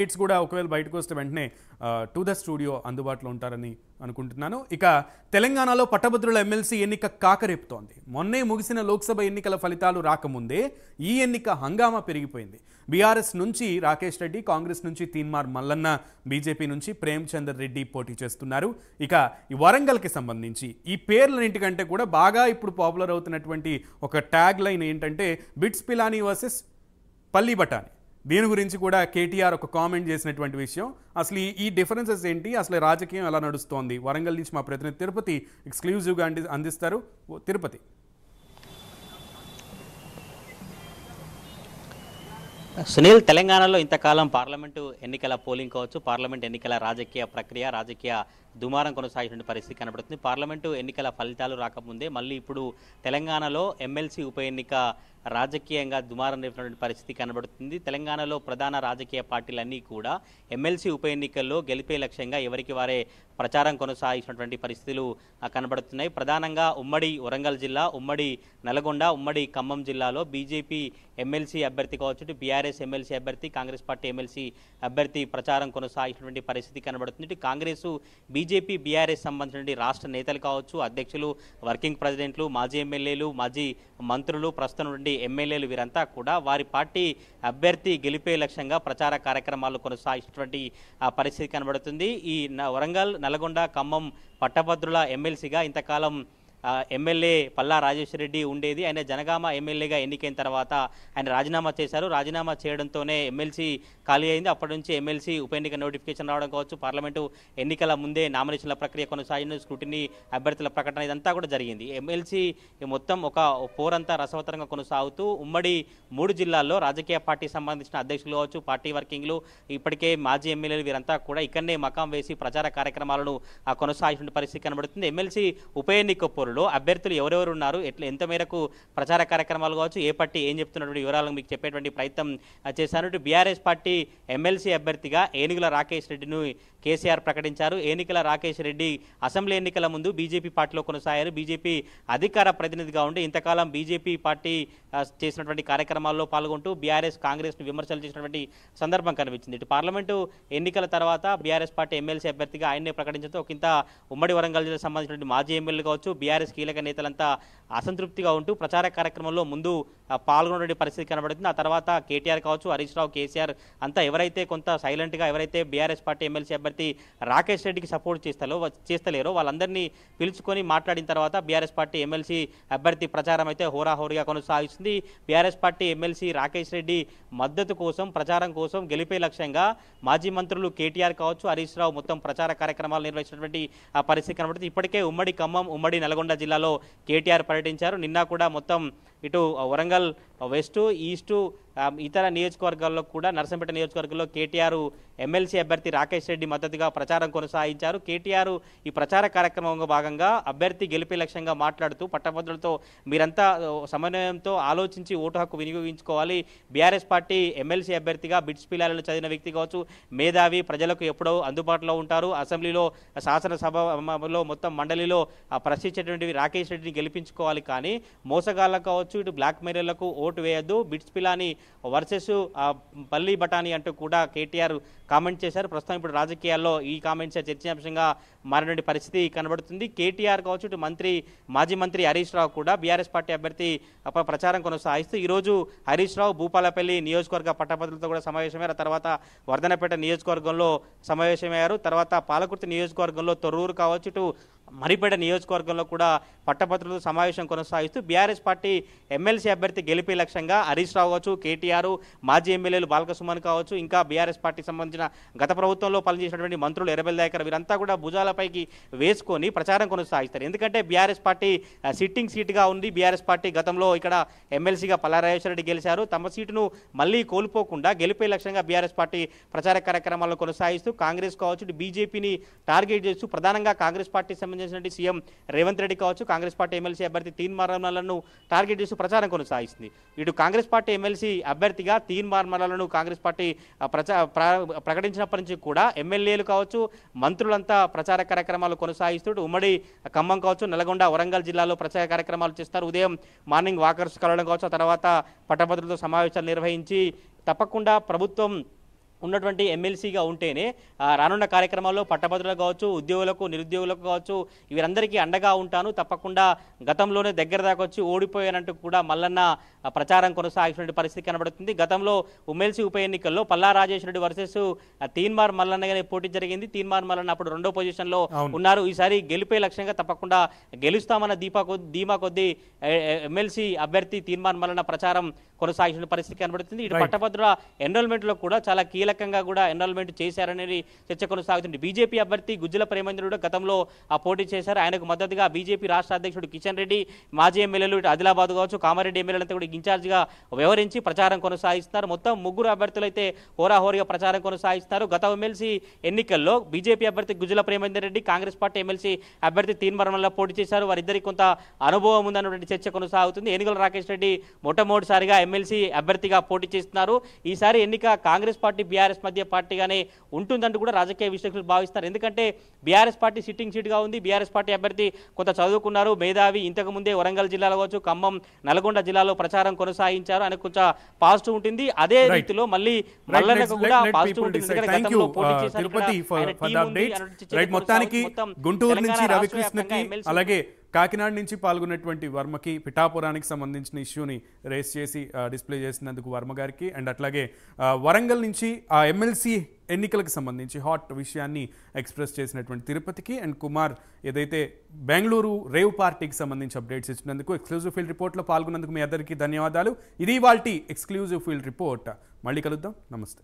It's కూడా ఒకవేళ బయటకు వస్తే వెంటనే టు ద స్టూడియో అందుబాటులో ఉంటారని అనుకుంటున్నాను. ఇక తెలంగాణలో పట్టభద్రుల ఎమ్మెల్సీ ఎన్నిక కాకరేపుతోంది. మొన్నే ముగిసిన లోక్సభ ఎన్నికల ఫలితాలు రాకముందే ఈ ఎన్నిక హంగామా పెరిగిపోయింది. బీఆర్ఎస్ నుంచి రాకేష్ రెడ్డి, కాంగ్రెస్ నుంచి తీన్మార్ మల్లన్న, బీజేపీ నుంచి ప్రేమ్చందర్ రెడ్డి పోటీ చేస్తున్నారు. ఇక ఈ వరంగల్కి సంబంధించి ఈ పేర్లన్నింటికంటే కూడా బాగా ఇప్పుడు పాపులర్ అవుతున్నటువంటి ఒక ట్యాగ్ లైన్ ఏంటంటే బిట్స్ పిలానీ వర్సెస్ పల్లి బఠానీ. దీని గురించి కూడా కేటీఆర్ ఒక కామెంట్ చేసినటువంటి విషయం. అసలు ఈ డిఫరెన్సెస్ ఏంటి, అసలు రాజకీయం ఎలా నడుస్తోంది, వరంగల్ నుంచి మా ప్రతినిధి తిరుపతి ఎక్స్క్లూజివ్గా అందిస్తారు. తిరుపతి. సునీల్, తెలంగాణలో ఇంతకాలం పార్లమెంటు ఎన్నికల పోలింగ్ కావచ్చు, పార్లమెంట్ ఎన్నికల రాజకీయ ప్రక్రియ, రాజకీయ దుమారం కొనసాగిన పరిస్థితి కనబడుతుంది. పార్లమెంటు ఎన్నికల ఫలితాలు రాకముందే మళ్ళీ ఇప్పుడు తెలంగాణలో ఎమ్మెల్సీ ఉప ఎన్నిక రాజకీయంగా దుమారం రేపినటువంటి పరిస్థితి కనబడుతుంది. తెలంగాణలో ప్రధాన రాజకీయ పార్టీలన్నీ కూడా ఎమ్మెల్సీ ఉప ఎన్నికల్లో గెలిపే లక్ష్యంగా ఎవరికి వారే ప్రచారం కొనసాగించినటువంటి పరిస్థితులు కనబడుతున్నాయి. ప్రధానంగా ఉమ్మడి వరంగల్ జిల్లా, ఉమ్మడి నల్గొండ, ఉమ్మడి ఖమ్మం జిల్లాలో బీజేపీ ఎమ్మెల్సీ అభ్యర్థి కావచ్చు, బీఆర్ఎస్ ఎమ్మెల్సీ అభ్యర్థి, కాంగ్రెస్ పార్టీ ఎమ్మెల్సీ అభ్యర్థి ప్రచారం కొనసాగించినటువంటి పరిస్థితి కనబడుతుంది. కాంగ్రెస్, బీజేపీ, బీఆర్ఎస్ సంబంధించిన రాష్ట్ర నేతలు కావచ్చు, అధ్యక్షులు, వర్కింగ్ ప్రెసిడెంట్లు, మాజీ ఎమ్మెల్యేలు, మాజీ మంత్రులు, ప్రస్తుతం నుండి ఎమ్మెల్యేలు వీరంతా కూడా వారి పార్టీ అభ్యర్థి గెలిపే లక్ష్యంగా ప్రచార కార్యక్రమాలు కొనసాగించినటువంటి పరిస్థితి కనబడుతుంది. ఈ వరంగల్, నల్గొండ, ఖమ్మం పట్టభద్రుల ఎమ్మెల్సీగా ఇంతకాలం ఎమ్మెల్యే పల్లా రాజేశ్వర రెడ్డి ఉండేది. ఆయన జనగామ ఎమ్మెల్యేగా ఎన్నికైన తర్వాత ఆయన రాజీనామా చేశారు. రాజీనామా చేయడంతోనే ఎమ్మెల్సీ ఖాళీ అయింది. అప్పటి నుంచి ఎమ్మెల్సీ ఉప ఎన్నిక నోటిఫికేషన్ రావడం కావచ్చు, పార్లమెంటు ఎన్నికల ముందే నామినేషన్ల ప్రక్రియ కొనసాగిన, స్క్రూటినీ అభ్యర్థుల ప్రకటన ఇదంతా కూడా జరిగింది. ఎమ్మెల్సీ మొత్తం ఒక పోరంతా రసవత్తరంగా కొనసాగుతూ ఉమ్మడి 3 జిల్లాల్లో రాజకీయ పార్టీ సంబంధించిన అధ్యక్షులు కావచ్చు, పార్టీ వర్కింగ్లు, ఇప్పటికే మాజీ ఎమ్మెల్యేలు వీరంతా కూడా ఇక్కడనే మకాం వేసి ప్రచార కార్యక్రమాలను కొనసాగించిన పరిస్థితి కనబడుతుంది. ఎమ్మెల్సీ ఉప ఎన్నిక పోరులో అభ్యర్థులు ఎవరెవరు ఉన్నారు, ఎంత మేరకు ప్రచార కార్యక్రమాలు కావచ్చు, ఏ పార్టీ ఏం చెప్తున్నటువంటి వివరాలను మీకు చెప్పేటువంటి ప్రయత్నం చేశాను. బీఆర్ఎస్ పార్టీ ఎమ్మెల్సీ అభ్యర్థిగా ఏనుగుల రాకేష్ రెడ్డిని కేసీఆర్ ప్రకటించారు. ఏనుగుల రాకేష్ రెడ్డి అసెంబ్లీ ఎన్నికల ముందు బీజేపీ పార్టీలో కొనసాగారు. బీజేపీ అధికార ప్రతినిధిగా ఉండి ఇంతకాలం బీజేపీ పార్టీ చేసినటువంటి కార్యక్రమాల్లో పాల్గొంటూ బీఆర్ఎస్, కాంగ్రెస్ను విమర్శలు చేసినటువంటి సందర్భం కనిపించింది. ఇటు పార్లమెంటు ఎన్నికల తర్వాత బీఆర్ఎస్ పార్టీ ఎమ్మెల్సీ అభ్యర్థిగా ఆయన్నే ప్రకటించడంతో ఒకంత ఉమ్మడి వరంగల్ జిల్లాకు సంబంధించినటువంటి మాజీ ఎమ్మెల్యేలు కావచ్చు, బీఆర్ఎస్ కీలక నేతలంతా అసంతృప్తిగా ఉంటూ ప్రచార కార్యక్రమంలో ముందు పాల్గొనే పరిస్థితి కనబడుతుంది. ఆ తర్వాత కేటీఆర్ కావచ్చు, హరీష్ రావు, కేసీఆర్ అంతా ఎవరైతే కొంత సైలెంట్గా, ఎవరైతే బీఆర్ఎస్ పార్టీ ఎమ్మెల్సీ అభ్యర్థి రాకేష్ రెడ్డికి సపోర్ట్ చేస్తలేరో వాళ్ళందరినీ పిలుచుకొని మాట్లాడిన తర్వాత బీఆర్ఎస్ పార్టీ ఎమ్మెల్సీ అభ్యర్థి ప్రచారం అయితే హోరాహోరీగా కొనసాగిస్తుంది. BRS party MLC Rakesh Reddy మద్దతు కోసం, ప్రచారం కోసం, గెలిపే లక్ష్యంగా మాజీ మంత్రులు కేటీఆర్ కావచ్చు, హరీష్ రావు మొత్తం ప్రచార కార్యక్రమాలు నిర్వహించినటువంటి పరిస్థితి కనబడుతుంది. ఇప్పటికే ఉమ్మడి ఖమ్మం, ఉమ్మడి నల్గొండ జిల్లాలో కేటీఆర్ పర్యటించారు. నిన్న కూడా మొత్తం ఇటు వరంగల్ వెస్ట్, ఈస్టు, ఇతర నియోజకవర్గాల్లో కూడా నర్సంపేట నియోజకవర్గంలో కేటీఆర్ ఎమ్మెల్సీ అభ్యర్థి రాకేష్ రెడ్డి మద్దతుగా ప్రచారం కొనసాగించారు. కేటీఆర్ ఈ ప్రచార కార్యక్రమంలో భాగంగా అభ్యర్థి గెలిపే లక్ష్యంగా మాట్లాడుతూ పట్టభద్రులతో మీరంతా సమన్వయంతో ఆలోచించి ఓటు హక్కు వినియోగించుకోవాలి. బీఆర్ఎస్ పార్టీ ఎమ్మెల్సీ అభ్యర్థిగా బిట్స్ పిలాలను చదివిన వ్యక్తి కావచ్చు, మేధావి, ప్రజలకు ఎప్పుడో అందుబాటులో ఉంటారు. అసెంబ్లీలో, శాసనసభలో, మొత్తం మండలిలో ప్రశ్నించేటువంటి రాకేష్ రెడ్డిని గెలిపించుకోవాలి. కానీ మోసగాళ్ళకు కావచ్చు, ఇటు బ్లాక్ మెయిలర్లకు ఓటు వేయద్దు, బిట్స్ పిలాని వర్సెస్ పల్లి బఠానీ అంటూ కూడా కేటీఆర్ కామెంట్ చేశారు. ప్రస్తుతం ఇప్పుడు రాజకీయాల్లో ఈ కామెంట్స్ చర్చనీయాంశంగా మారిన పరిస్థితి కనబడుతుంది. కేటీఆర్ కావచ్చు, ఇటు మాజీ మంత్రి హరీష్ రావు కూడా బీఆర్ఎస్ పార్టీ అభ్యర్థి ప్రచారం కొనసాగిస్తూ ఈరోజు హరీష్ రావు భూపాలపల్లి నియోజకవర్గ పట్టభద్రులతో కూడా సమావేశమయ్యారు. తర్వాత వర్ధనపేట నియోజకవర్గంలో సమావేశమయ్యారు. తర్వాత పాలకుర్తి నియోజకవర్గంలో తొర్రూరు కావచ్చు, ఇటు మరిపేట నియోజకవర్గంలో కూడా పట్టభద్రులతో సమావేశం కొనసాగిస్తూ బీఆర్ఎస్ పార్టీ ఎమ్మెల్సీ అభ్యర్థి గెలిపే లక్ష్యంగా హరీష్ రావు కావచ్చు, కేటీఆర్, మాజీ ఎమ్మెల్యేలు బాలకసుమన్ కావచ్చు, ఇంకా బీఆర్ఎస్ పార్టీకి సంబంధించిన గత ప్రభుత్వంలో పనిచేసినటువంటి మంత్రులు ఎర్రబెల్లి దయాకర్ వీరంతా కూడా భుజాలపైకి వేసుకొని ప్రచారం కొనసాగిస్తారు. ఎందుకంటే బీఆర్ఎస్ పార్టీ సిట్టింగ్ సీటుగా ఉంది. బీఆర్ఎస్ పార్టీ గతంలో ఇక్కడ ఎమ్మెల్సీగా పల్లా రాజేశ్వర రెడ్డి గెలిచారు. తమ సీటును మళ్ళీ కోల్పోకుండా గెలిపే లక్ష్యంగా బీఆర్ఎస్ పార్టీ ప్రచార కార్యక్రమాలను కొనసాగిస్తూ కాంగ్రెస్ కావచ్చు, బీజేపీని టార్గెట్ చేస్తూ ప్రధానంగా కాంగ్రెస్ పార్టీ సంబంధించినటువంటి సీఎం రేవంత్ రెడ్డి కావచ్చు, కాంగ్రెస్ పార్టీ ఎమ్మెల్సీ అభ్యర్థి తీన్మార్ మల్లలను టార్గెట్ చేస్తూ ప్రచారం కొనసాగిస్తుంది. ఇటు కాంగ్రెస్ పార్టీ ఎమ్మెల్సీ అభ్యర్థిగా తీన్మార్ మల్లలను కాంగ్రెస్ పార్టీ ప్రకటించినప్పటి నుంచి కూడా ఎమ్మెల్యేలు కావచ్చు, మంత్రులంతా ప్రచార కార్యక్రమాలు కొనసాగిస్తూ ఉమ్మడి ఖమ్మం కావచ్చు, నల్గొండ, వరంగల్ జిల్లాలో ప్రచార కార్యక్రమాలు చేస్తారు. ఉదయం మార్నింగ్ వాకర్స్ కలవడం కావచ్చు, ఆ తర్వాత పట్టభద్రులతో సమావేశాలు నిర్వహించి తప్పకుండా ప్రభుత్వం ఉన్నటువంటి ఎమ్మెల్సీగా ఉంటేనే రానున్న కార్యక్రమాల్లో పట్టభద్రులకు కావచ్చు, ఉద్యోగులకు, నిరుద్యోగులకు కావచ్చు, వీరందరికీ అండగా ఉంటాను, తప్పకుండా గతంలోనే దగ్గర దాకా వచ్చి ఓడిపోయానంటూ కూడా మల్లన్న ప్రచారం కొనసాగిన పరిస్థితి కనబడుతుంది. గతంలో ఎమ్మెల్సీ ఉప ఎన్నికల్లో పల్లా రాజేశ్వర రెడ్డి వర్సెస్ తీన్మార్ మల్లన్నగానే పోటీ జరిగింది. తీన్మార్ మల్లన్న అప్పుడు 2వ పొజిషన్లో ఉన్నారు. ఈసారి గెలిపే లక్ష్యంగా తప్పకుండా గెలుస్తామన్న ధీమా కొద్దీ ఎమ్మెల్సీ అభ్యర్థి తీన్మార్ మల్లన్న ప్రచారం కొనసాగించిన పరిస్థితి కనబడుతుంది. ఇటు పట్టభద్రుల ఎన్రోల్మెంట్ లో కూడా చాలా కీలకంగా కూడా ఎన్రోల్మెంట్ చేశారనేది చర్చ కొనసాగుతుంది. బీజేపీ అభ్యర్థి గుజ్జుల ప్రేమేంద్రుడు గతంలో పోటీ చేశారు. ఆయనకు మద్దతుగా బీజేపీ రాష్ట్ర అధ్యక్షుడు కిషన్ రెడ్డి, మాజీ ఎమ్మెల్యేలు ఇటు ఆదిలాబాద్ కావచ్చు, కామారెడ్డి ఎమ్మెల్యేలంతా కూడా ఇన్ఛార్జిగా వ్యవహరించి ప్రచారం కొనసాగిస్తున్నారు. మొత్తం 3 అభ్యర్థులు అయితే హోరాహోరీగా ప్రచారం కొనసాగిస్తున్నారు. గత ఎమ్మెల్సీ ఎన్నికల్లో బీజేపీ అభ్యర్థి గుజ్జుల ప్రేమేందర్ రెడ్డి, కాంగ్రెస్ పార్టీ ఎమ్మెల్సీ అభ్యర్థి తీన్మార్మల్ల పోటీ చేశారు. వారిద్దరికి కొంత అనుభవం ఉందన్నటువంటి చర్చ కొనసాగుతుంది. ఏనుగుల రాకేష్ రెడ్డి మొట్టమొదటిసారిగా ఎమ్మెల్సీ అభ్యర్థిగా పోటీ చేస్తున్నారు. ఈసారి ఎన్నిక కాంగ్రెస్ పార్టీ బీఆర్ఎస్ మధ్య పార్టీగానే ఉంటుందంటూ కూడా రాజకీయ విశ్లేషకులు భావిస్తారు. ఎందుకంటే బీఆర్ఎస్ పార్టీ సిట్టింగ్ సీట్గా ఉంది. బీఆర్ఎస్ పార్టీ అభ్యర్థి కొంత చదువుకున్నారు, మేధావి. ఇంతకు ముందే వరంగల్ జిల్లాలో కావచ్చు, ఖమ్మం, నల్గొండ జిల్లాలో ప్రచారం కొనసాగించారు. ఆయనకు కొంచెం పాజిటివ్ ఉంటుంది. అదే రీతిలో మళ్ళీ మల్లన్నకు కూడా పాజిటివ్ ఉంటుంది. గతంలో పోటీ చేశారు. మొత్తానికి గుంటూరు నుంచి రవికృష్ణకి, అలాగే కాకినాడ నుంచి పాల్గొన్నటువంటి వర్మకి, పిఠాపురానికి సంబంధించిన ఇష్యూని రేస్ చేసి డిస్ప్లే చేసినందుకు వర్మ గారికి, అండ్ అట్లాగే వరంగల్ నుంచి ఆ ఎమ్మెల్సీ ఎన్నికలకు సంబంధించి హాట్ విషయాన్ని ఎక్స్ప్రెస్ చేసినటువంటి తిరుపతికి, అండ్ కుమార్ ఏదైతే బెంగళూరు రేవ్ పార్టీకి సంబంధించి అప్డేట్స్ ఇచ్చినందుకు, ఎక్స్క్లూజివ్ ఫీల్డ్ రిపోర్ట్లో పాల్గొన్నందుకు మీ అందరికీ ధన్యవాదాలు. ఇది వాల్టి ఎక్స్క్లూజివ్ ఫీల్డ్ రిపోర్ట్. మళ్ళీ కలుద్దాం. నమస్తే.